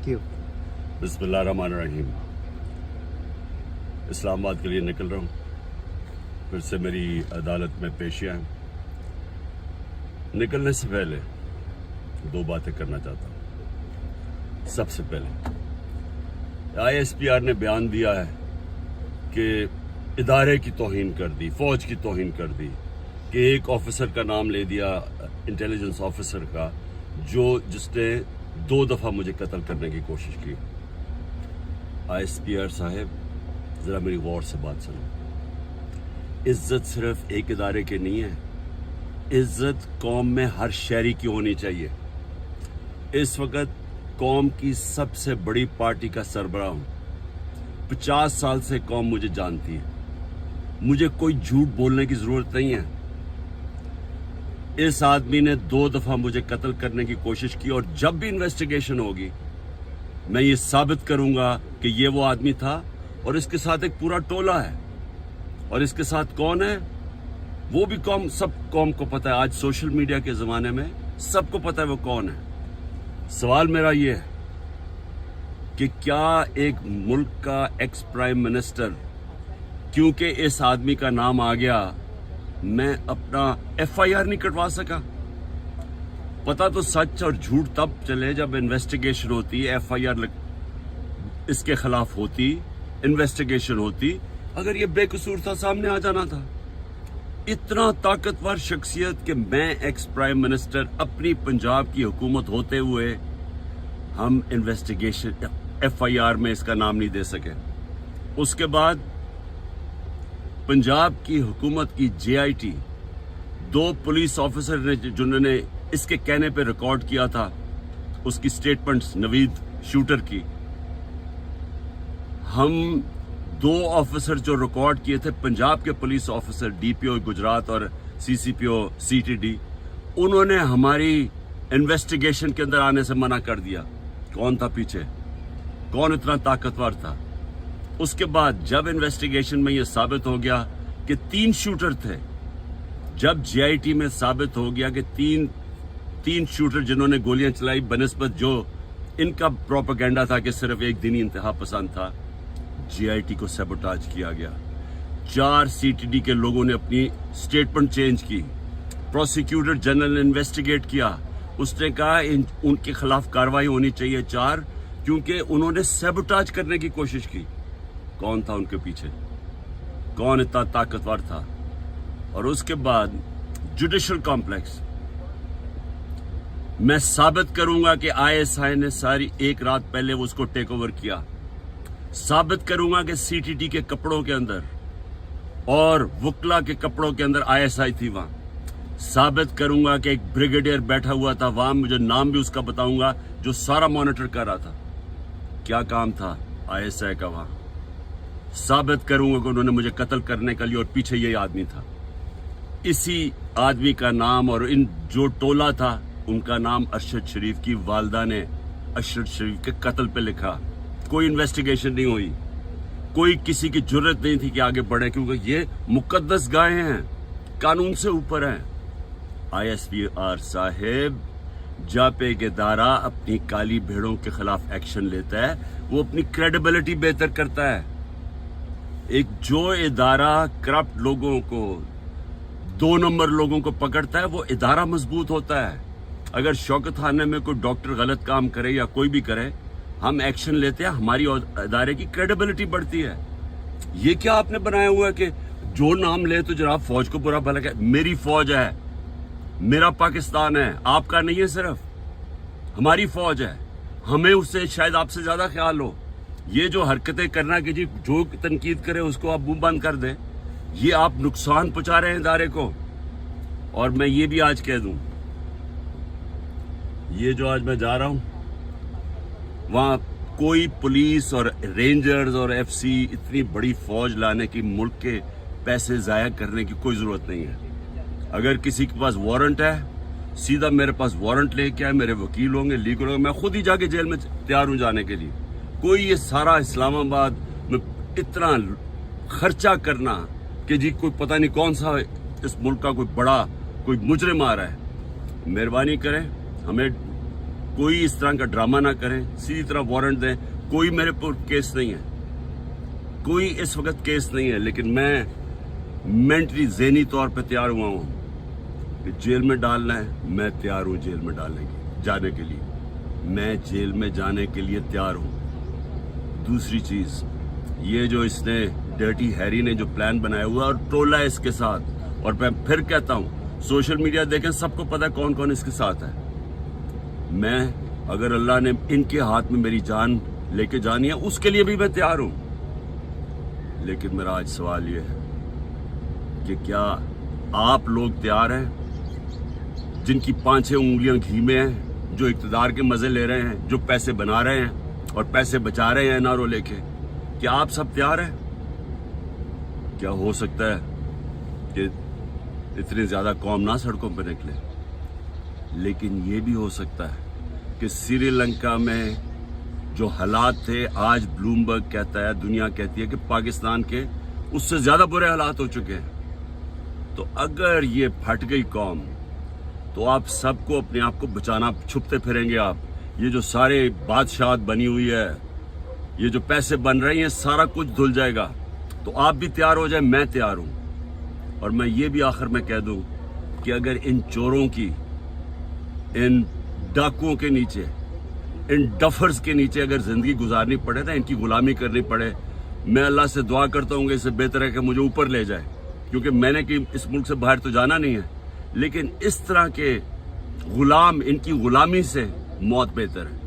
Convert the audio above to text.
Thank you. बिस्मिल्लाहिर्रहमानिर्रहीम। इस्लामाबाद के लिए निकल रहा हूँ, फिर से मेरी अदालत में पेशियाँ हैं। निकलने से पहले दो बातें करना चाहता हूँ। सबसे पहले ISPR ने बयान दिया है कि इदारे की तौहीन कर दी, फौज की तौहीन कर दी, कि एक ऑफिसर का नाम ले दिया, इंटेलिजेंस ऑफिसर का, जिसने 2 दफ़ा मुझे कत्ल करने की कोशिश की। ISPR साहब, ज़रा मेरी गौर से बात सुनो। इज्जत सिर्फ एक इदारे की नहीं है, इज्जत कौम में हर शहरी की होनी चाहिए। इस वक्त कौम की सबसे बड़ी पार्टी का सरबराह हूँ। 50 साल से कौम मुझे जानती है, मुझे कोई झूठ बोलने की ज़रूरत नहीं है। इस आदमी ने 2 दफ़ा मुझे कत्ल करने की कोशिश की, और जब भी इन्वेस्टिगेशन होगी मैं ये साबित करूंगा कि ये वो आदमी था, और इसके साथ एक पूरा टोला है। और इसके साथ कौन है वो भी सब कौम को पता है। आज सोशल मीडिया के ज़माने में सबको पता है वो कौन है। सवाल मेरा ये है कि क्या एक मुल्क का एक्स प्राइम मिनिस्टर, क्योंकि इस आदमी का नाम आ गया, मैं अपना FIR नहीं कटवा सका? पता तो सच और झूठ तब चले जब इन्वेस्टिगेशन होती, FIR इसके खिलाफ होती, इन्वेस्टिगेशन होती। अगर ये बेकसूर था, सामने आ जाना था। इतना ताकतवर शख्सियत कि मैं एक्स प्राइम मिनिस्टर, अपनी पंजाब की हुकूमत होते हुए हम इन्वेस्टिगेशन FIR में इसका नाम नहीं दे सके। उसके बाद पंजाब की हुकूमत की JIT, 2 पुलिस ऑफिसर ने जिन्होंने इसके कहने पे रिकॉर्ड किया था उसकी स्टेटमेंट्स, नवीद शूटर की, हम 2 ऑफिसर जो रिकॉर्ड किए थे, पंजाब के पुलिस ऑफिसर DPO गुजरात और CCPO CTD, उन्होंने हमारी इन्वेस्टिगेशन के अंदर आने से मना कर दिया। कौन था पीछे? कौन इतना ताकतवर था? उसके बाद जब इन्वेस्टिगेशन में यह साबित हो गया कि 3 शूटर थे, जब JIT में साबित हो गया कि तीन शूटर जिन्होंने गोलियां चलाई, बनिस्बत जो इनका प्रोपेगेंडा था कि सिर्फ एक दिनी इंतहा पसंद था, JIT को सैबोटाज किया गया। 4 CTD के लोगों ने अपनी स्टेटमेंट चेंज की। प्रोसिक्यूटर जनरल ने इन्वेस्टिगेट किया, उसने कहा उनके खिलाफ कार्रवाई होनी चाहिए 4, क्योंकि उन्होंने सैबोटाज करने की कोशिश की। कौन था उनके पीछे? कौन इतना ताकतवर था? और उसके बाद जुडिशल कॉम्प्लेक्स, मैं साबित करूंगा कि ISI ने सारी एक रात पहले उसको टेक ओवर किया। साबित करूंगा कि CTD के कपड़ों के अंदर और वकला के कपड़ों के अंदर ISI थी वहां। साबित करूंगा कि एक ब्रिगेडियर बैठा हुआ था वहां, मुझे नाम भी उसका बताऊंगा, जो सारा मॉनिटर कर रहा था। क्या काम था ISI का वहां? साबित करूंगा कि उन्होंने मुझे कत्ल करने के लिए, और पीछे यही आदमी था। इसी आदमी का नाम और इन जो टोला था उनका नाम अरशद शरीफ की वालदा ने अरशद शरीफ के कत्ल पे लिखा। कोई इन्वेस्टिगेशन नहीं हुई, कोई किसी की जुर्रत नहीं थी कि आगे बढ़े, क्योंकि ये मुकद्दस गायें हैं, कानून से ऊपर हैं। ISPR साहेब, जब एक इदारा अपनी काली भेड़ों के खिलाफ एक्शन लेता है, वो अपनी क्रेडिबिलिटी बेहतर करता है। एक जो इदारा करप्ट लोगों को, 2 नंबर लोगों को पकड़ता है, वो इदारा मजबूत होता है। अगर शौकत खाने में कोई डॉक्टर गलत काम करे या कोई भी करे, हम एक्शन लेते हैं, हमारी इदारे की क्रेडिबिलिटी बढ़ती है। ये क्या आपने बनाया हुआ है कि जो नाम ले तो जनाब फौज को बुरा भला कहे? मेरी फौज है, मेरा पाकिस्तान है, आपका नहीं है, सिर्फ हमारी फौज है। हमें उससे शायद आपसे ज्यादा ख्याल हो। ये जो हरकतें करना कि जी जो तनकीद करे उसको आप मुंह बंद कर दें, ये आप नुकसान पहुंचा रहे हैं इदारे को। और मैं ये भी आज कह दूं, ये जो आज मैं जा रहा हूं, वहां कोई पुलिस और रेंजर्स और FC इतनी बड़ी फौज लाने की, मुल्क के पैसे जाया करने की कोई जरूरत नहीं है। अगर किसी के पास वारंट है, सीधा मेरे पास वारंट लेके आए, मेरे वकील होंगे, लीगल होंगे, मैं खुद ही जाके जेल में तैयार हूं जाने के लिए। कोई ये सारा इस्लामाबाद में इतना खर्चा करना कि जी कोई पता नहीं कौन सा इस मुल्क का कोई बड़ा कोई मुजरिम आ रहा है, मेहरबानी करें, हमें कोई इस तरह का ड्रामा ना करें, सीधी तरह वारंट दें। कोई मेरे पर केस नहीं है, कोई इस वक्त केस नहीं है, लेकिन मैं मेंटली ज़हनी तौर पे तैयार हुआ हूँ कि जेल में डालना है, मैं तैयार हूँ जेल में जाने के लिए, मैं जेल में जाने के लिए तैयार हूँ। दूसरी चीज़, ये जो इसने डर्टी हैरी ने जो प्लान बनाया हुआ और टोला है इसके साथ, और मैं फिर कहता हूँ सोशल मीडिया देखें, सबको पता है कौन कौन इसके साथ है। मैं अगर अल्लाह ने इनके हाथ में मेरी जान लेके जानी है, उसके लिए भी मैं तैयार हूँ। लेकिन मेरा आज सवाल ये है कि क्या आप लोग तैयार हैं, जिनकी 5-6 उंगलियां घी में हैं, जो इक़्तिदार के मजे ले रहे हैं, जो पैसे बना रहे हैं और पैसे बचा रहे हैं एनआरओ लेके, क्या आप सब तैयार हैं? क्या हो सकता है कि इतनी ज्यादा कौम ना सड़कों पर निकले, लेकिन ये भी हो सकता है कि श्रीलंका में जो हालात थे, आज ब्लूमबर्ग कहता है, दुनिया कहती है कि पाकिस्तान के उससे ज्यादा बुरे हालात हो चुके हैं। तो अगर ये फट गई कौम, तो आप सबको अपने आप को बचाना, छुपते फिरेंगे आप। ये जो सारे बादशाहत बनी हुई है, ये जो पैसे बन रही हैं, सारा कुछ धुल जाएगा। तो आप भी तैयार हो जाए, मैं तैयार हूं। और मैं ये भी आखिर में कह दूं कि अगर इन चोरों की, इन डाकुओं के नीचे, इन डफर्स के नीचे अगर जिंदगी गुजारनी पड़े ना, इनकी गुलामी करनी पड़े, मैं अल्लाह से दुआ करता हूँ कि इससे बेहतर है कि मुझे ऊपर ले जाए, क्योंकि मैंने कि इस मुल्क से बाहर तो जाना नहीं है। लेकिन इस तरह के गुलाम, इनकी गुलामी से मौत बेहतर है।